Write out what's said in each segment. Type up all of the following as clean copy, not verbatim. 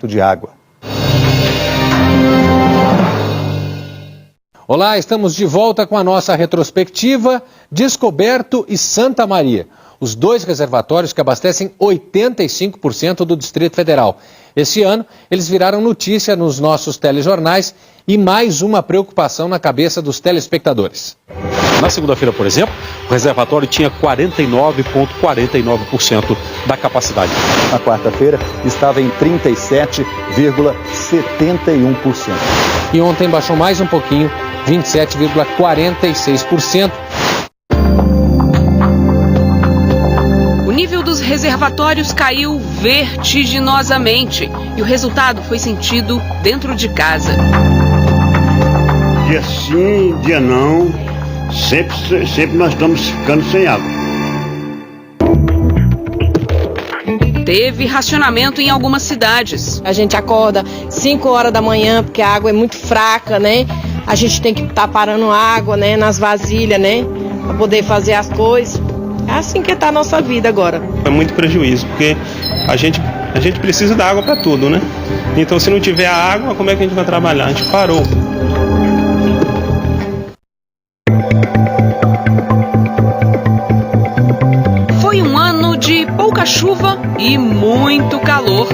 de água. Olá, estamos de volta com a nossa retrospectiva Descoberto e Santa Maria, os dois reservatórios que abastecem 85% do Distrito Federal. Esse ano, eles viraram notícia nos nossos telejornais e mais uma preocupação na cabeça dos telespectadores. Na segunda-feira, por exemplo, o reservatório tinha 49,49% da capacidade. Na quarta-feira, estava em 37,71%. E ontem baixou mais um pouquinho, 27,46%. O nível dos reservatórios caiu vertiginosamente e o resultado foi sentido dentro de casa. Dia sim, dia não, sempre nós estamos ficando sem água. Teve racionamento em algumas cidades. A gente acorda 5 horas da manhã porque a água é muito fraca, né? A gente tem que estar parando água, né, nas vasilhas, né, para poder fazer as coisas. É assim que está a nossa vida agora. É muito prejuízo, porque a gente precisa da água para tudo, né? Então, se não tiver a água, como é que a gente vai trabalhar? A gente parou. Foi um ano de pouca chuva e muito calor.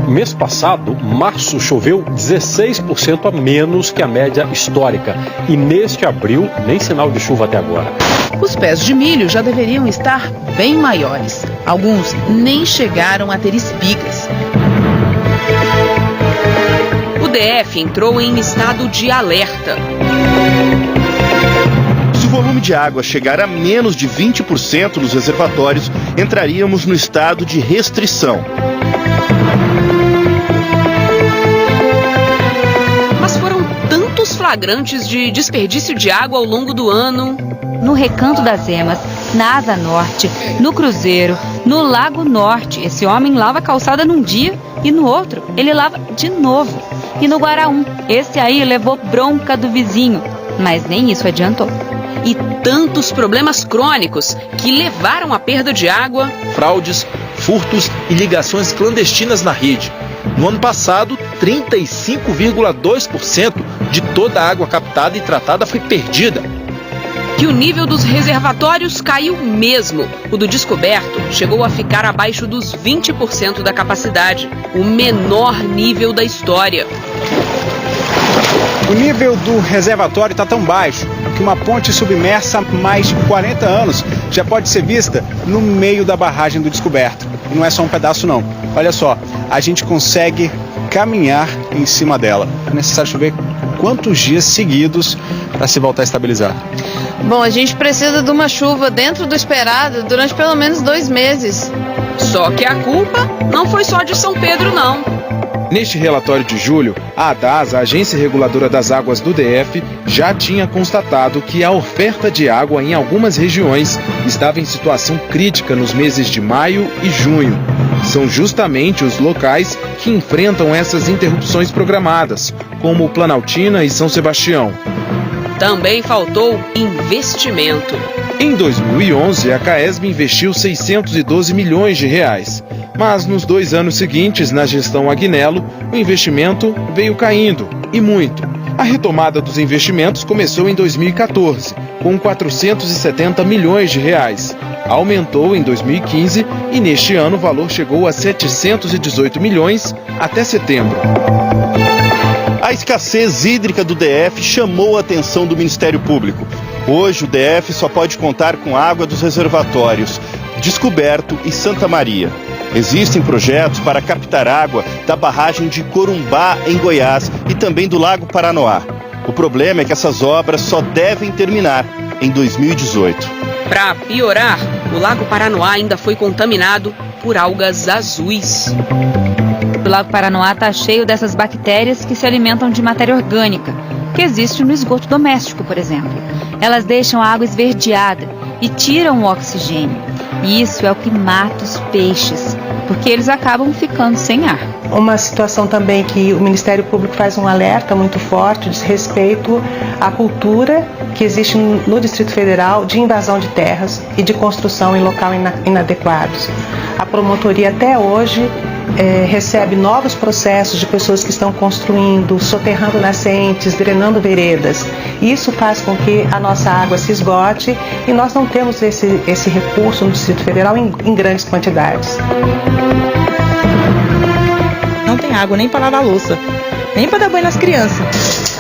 Mês passado, março, choveu 16% a menos que a média histórica. E neste abril, nem sinal de chuva até agora. Os pés de milho já deveriam estar bem maiores. Alguns nem chegaram a ter espigas. O DF entrou em estado de alerta. Se o volume de água chegar a menos de 20% nos reservatórios, entraríamos no estado de restrição. Mas foram tantos flagrantes de desperdício de água ao longo do ano. No Recanto das Emas, na Asa Norte, no Cruzeiro, no Lago Norte, esse homem lava a calçada num dia e no outro ele lava de novo. E no Guaraum, esse aí levou bronca do vizinho, mas nem isso adiantou. E tantos problemas crônicos que levaram à perda de água. Fraudes, furtos e ligações clandestinas na rede. No ano passado, 35,2% de toda a água captada e tratada foi perdida. Que o nível dos reservatórios caiu mesmo. O do Descoberto chegou a ficar abaixo dos 20% da capacidade, o menor nível da história. O nível do reservatório está tão baixo que uma ponte submersa há mais de 40 anos já pode ser vista no meio da barragem do Descoberto. E não é só um pedaço não. Olha só, a gente consegue caminhar em cima dela. É necessário chover quantos dias seguidos para se voltar a estabilizar? Bom, a gente precisa de uma chuva dentro do esperado durante pelo menos 2 meses. Só que a culpa não foi só de São Pedro, não. Neste relatório de julho, a ADAS, a Agência Reguladora das Águas do DF, já tinha constatado que a oferta de água em algumas regiões estava em situação crítica nos meses de maio e junho. São justamente os locais que enfrentam essas interrupções programadas, como Planaltina e São Sebastião. Também faltou investimento. Em 2011, a CAESB investiu 612 milhões de reais. Mas nos 2 anos seguintes, na gestão Agnello, o investimento veio caindo, e muito. A retomada dos investimentos começou em 2014, com 470 milhões de reais. Aumentou em 2015 e neste ano o valor chegou a 718 milhões até setembro. A escassez hídrica do DF chamou a atenção do Ministério Público. Hoje o DF só pode contar com água dos reservatórios Descoberto e Santa Maria. Existem projetos para captar água da barragem de Corumbá, em Goiás, e também do Lago Paranoá. O problema é que essas obras só devem terminar em 2018. Para piorar, o Lago Paranoá ainda foi contaminado por algas azuis. O Lago Paranoá está cheio dessas bactérias que se alimentam de matéria orgânica, que existe no esgoto doméstico, por exemplo. Elas deixam a água esverdeada e tiram o oxigênio. E isso é o que mata os peixes, porque eles acabam ficando sem ar. Uma situação também que o Ministério Público faz um alerta muito forte diz respeito à cultura que existe no Distrito Federal de invasão de terras e de construção em local inadequados. A promotoria até hoje recebe novos processos de pessoas que estão construindo, soterrando nascentes, drenando veredas. Isso faz com que a nossa água se esgote e nós não temos esse recurso no Distrito Federal em grandes quantidades. Não tem água nem para lavar a louça, nem para dar banho nas crianças.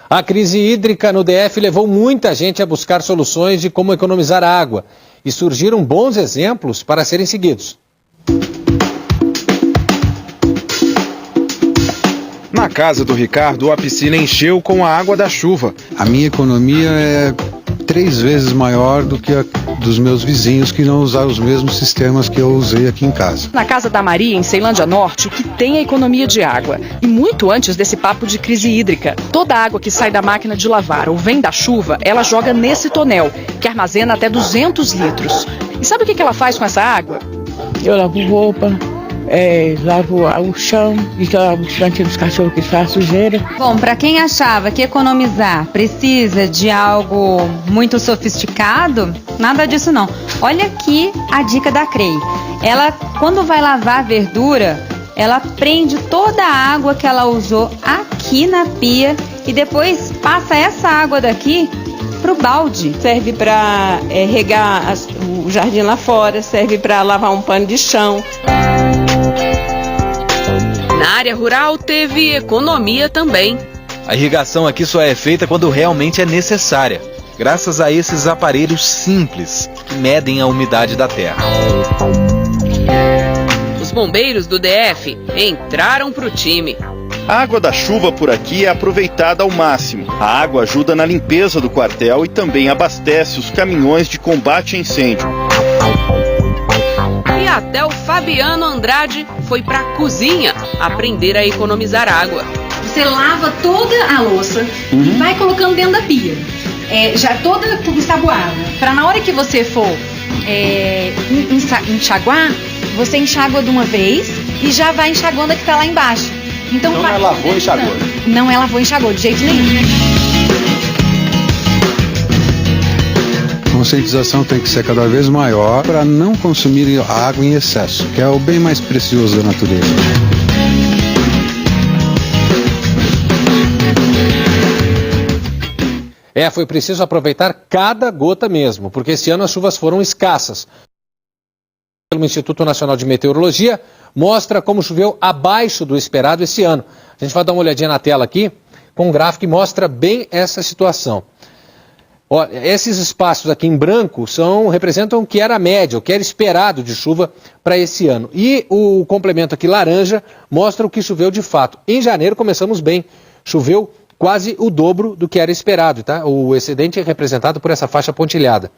A crise hídrica no DF levou muita gente a buscar soluções de como economizar água. E surgiram bons exemplos para serem seguidos. Na casa do Ricardo, a piscina encheu com a água da chuva. A minha economia é 3 vezes maior do que a dos meus vizinhos que não usaram os mesmos sistemas que eu usei aqui em casa. Na casa da Maria, em Ceilândia Norte, que tem a economia de água. E muito antes desse papo de crise hídrica, toda a água que sai da máquina de lavar ou vem da chuva, ela joga nesse tonel, que armazena até 200 litros. E sabe o que ela faz com essa água? Eu lavo roupa, lavo o chão, lavo os cantinhos dos cachorros que faz sujeira. Bom, para quem achava que economizar precisa de algo muito sofisticado, nada disso não. Olha aqui a dica da CREI. Ela, quando vai lavar a verdura, ela prende toda a água que ela usou aqui na pia e depois passa essa água daqui pro balde. Serve para regar o jardim lá fora, serve para lavar um pano de chão. Na área rural teve economia também. A irrigação aqui só é feita quando realmente é necessária, graças a esses aparelhos simples que medem a umidade da terra. Os bombeiros do DF entraram pro time. A água da chuva por aqui é aproveitada ao máximo. A água ajuda na limpeza do quartel e também abastece os caminhões de combate a incêndio. E até o Fabiano Andrade foi pra cozinha aprender a economizar água. Você lava toda a louça e vai colocando dentro da pia. Já toda ensaboada. Para na hora que você for enxaguar, você enxágua de uma vez e já vai enxaguando a que tá lá embaixo. Então não é lavou e enxagou. Não é lavou e enxagou, de jeito nenhum. A conscientização tem que ser cada vez maior para não consumir água em excesso, que é o bem mais precioso da natureza. Foi preciso aproveitar cada gota mesmo, porque esse ano as chuvas foram escassas. Pelo Instituto Nacional de Meteorologia, mostra como choveu abaixo do esperado esse ano. A gente vai dar uma olhadinha na tela aqui, com um gráfico que mostra bem essa situação. Olha, esses espaços aqui em branco representam o que era a média, o que era esperado de chuva para esse ano. E o complemento aqui laranja mostra o que choveu de fato. Em janeiro começamos bem, choveu quase o dobro do que era esperado, tá? O excedente é representado por essa faixa pontilhada.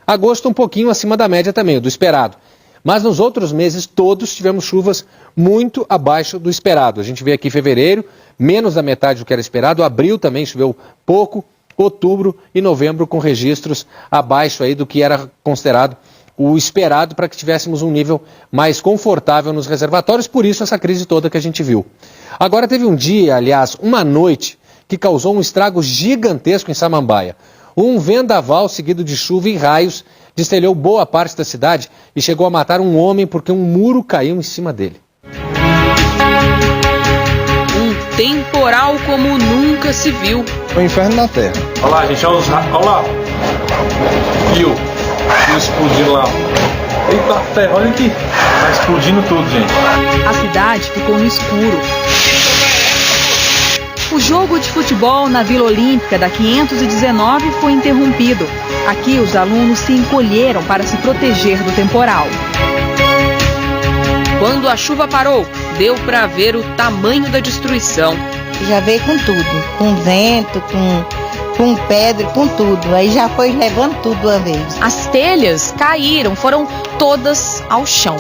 Agosto um pouquinho acima da média também, do esperado. Mas nos outros meses todos tivemos chuvas muito abaixo do esperado. A gente vê aqui fevereiro, menos da metade do que era esperado. Abril também choveu pouco. Outubro e novembro com registros abaixo aí do que era considerado o esperado para que tivéssemos um nível mais confortável nos reservatórios. Por isso essa crise toda que a gente viu. Agora teve um dia, aliás, uma noite, que causou um estrago gigantesco em Samambaia. Um vendaval seguido de chuva e raios destelhou boa parte da cidade e chegou a matar um homem porque um muro caiu em cima dele. Um temporal como nunca se viu. O inferno na terra. Olha lá, gente, olha lá. Fio explodindo lá. Eita ferro, olha aqui. Tá explodindo tudo, gente. A cidade ficou no escuro. O jogo de futebol na Vila Olímpica da 519 foi interrompido. Aqui os alunos se encolheram para se proteger do temporal. Quando a chuva parou, deu para ver o tamanho da destruição. Já veio com tudo, com vento, com pedra, com tudo. Aí já foi levando tudo de uma vez. As telhas caíram, foram todas ao chão.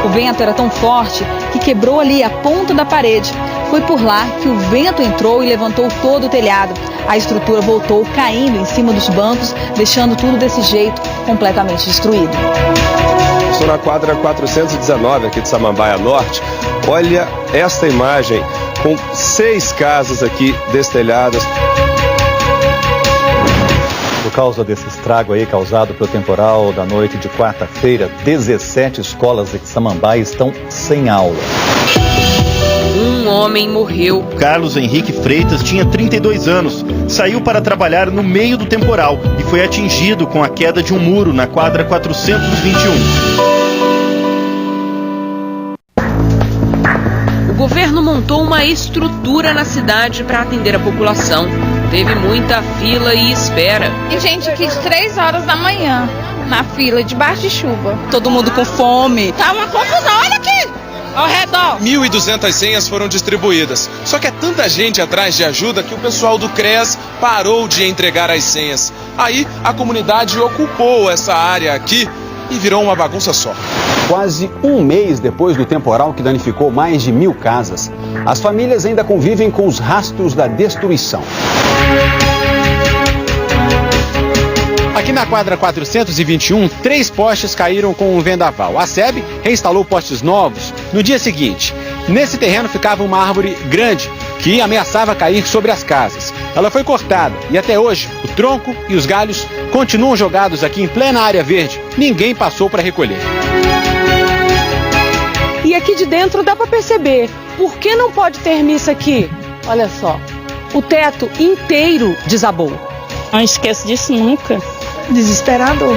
O vento era tão forte que quebrou ali a ponta da parede. Foi por lá que o vento entrou e levantou todo o telhado. A estrutura voltou caindo em cima dos bancos, deixando tudo desse jeito completamente destruído. Estou na quadra 419 aqui de Samambaia Norte. Olha esta imagem com 6 casas aqui destelhadas. Por causa desse estrago aí causado pelo temporal da noite de quarta-feira, 17 escolas de Samambaia estão sem aula. Um homem morreu. Carlos Henrique Freitas tinha 32 anos. Saiu para trabalhar no meio do temporal e foi atingido com a queda de um muro na quadra 421. O governo montou uma estrutura na cidade para atender a população. Teve muita fila e espera. E gente aqui de 3 horas da manhã, na fila, debaixo de chuva. Todo mundo com fome. Tá uma confusão, olha aqui, ao redor. 1.200 senhas foram distribuídas. Só que é tanta gente atrás de ajuda que o pessoal do CREAS parou de entregar as senhas. Aí a comunidade ocupou essa área aqui e virou uma bagunça só. Quase um mês depois do temporal que danificou mais de 1.000 casas, as famílias ainda convivem com os rastros da destruição. Aqui na quadra 421, 3 postes caíram com um vendaval. A SEB reinstalou postes novos no dia seguinte. Nesse terreno ficava uma árvore grande que ameaçava cair sobre as casas. Ela foi cortada e até hoje o tronco e os galhos continuam jogados aqui em plena área verde. Ninguém passou para recolher. E aqui de dentro dá para perceber. Por que não pode ter missa aqui? Olha só, o teto inteiro desabou. Não esqueço disso nunca. Desesperador.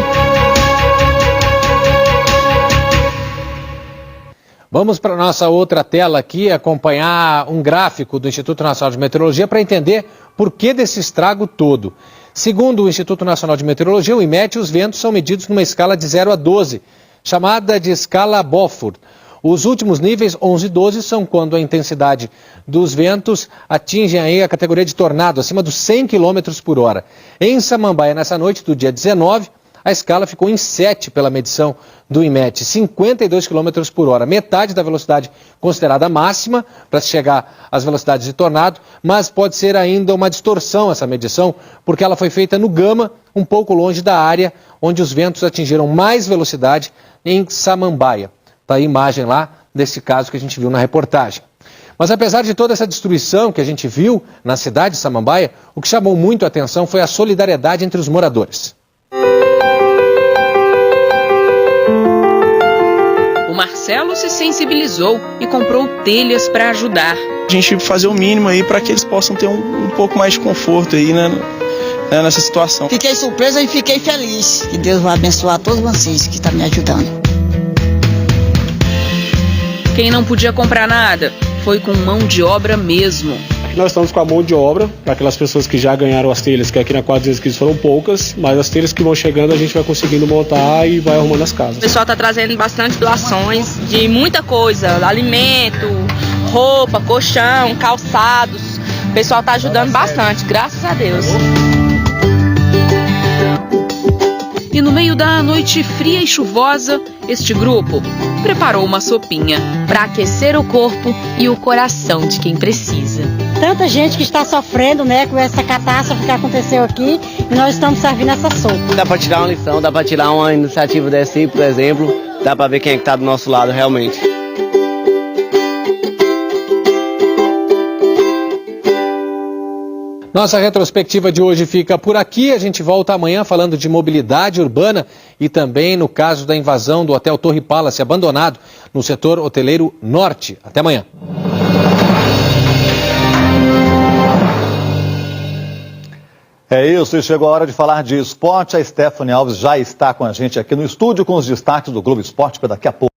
Vamos para a nossa outra tela aqui, acompanhar um gráfico do Instituto Nacional de Meteorologia para entender por que desse estrago todo. Segundo o Instituto Nacional de Meteorologia, o IMET, os ventos são medidos numa escala de 0 a 12, chamada de escala Beaufort. Os últimos níveis, 11 e 12, são quando a intensidade dos ventos atingem aí a categoria de tornado, acima dos 100 km por hora. Em Samambaia, nessa noite do dia 19, a escala ficou em 7 pela medição do IMET, 52 km por hora, metade da velocidade considerada máxima para se chegar às velocidades de tornado, mas pode ser ainda uma distorção essa medição, porque ela foi feita no Gama, um pouco longe da área onde os ventos atingiram mais velocidade em Samambaia. Está a imagem lá desse caso que a gente viu na reportagem. Mas apesar de toda essa destruição que a gente viu na cidade de Samambaia, o que chamou muito a atenção foi a solidariedade entre os moradores. O Marcelo se sensibilizou e comprou telhas para ajudar. A gente fazer o mínimo aí para que eles possam ter um pouco mais de conforto aí, né, nessa situação. Fiquei surpresa e fiquei feliz. Que Deus vai abençoar todos vocês que estão me ajudando. Quem não podia comprar nada foi com mão de obra mesmo. Nós estamos com a mão de obra para aquelas pessoas que já ganharam as telhas, que aqui na quadra vezes foram poucas, mas as telhas que vão chegando a gente vai conseguindo montar e vai arrumando as casas. O pessoal está trazendo bastante doações de muita coisa, alimento, roupa, colchão, calçados. O pessoal está ajudando bastante, graças a Deus. E no meio da noite fria e chuvosa, este grupo preparou uma sopinha para aquecer o corpo e o coração de quem precisa. Tanta gente que está sofrendo, né, com essa catástrofe que aconteceu aqui, e nós estamos servindo essa sopa. Dá para tirar uma lição, dá para tirar uma iniciativa dessa aí, por exemplo, dá para ver quem é que está do nosso lado realmente. Nossa retrospectiva de hoje fica por aqui. A gente volta amanhã falando de mobilidade urbana e também no caso da invasão do Hotel Torre Palace, abandonado no setor hoteleiro norte. Até amanhã. É isso, e chegou a hora de falar de esporte. A Stephanie Alves já está com a gente aqui no estúdio com os destaques do Globo Esporte para daqui a pouco.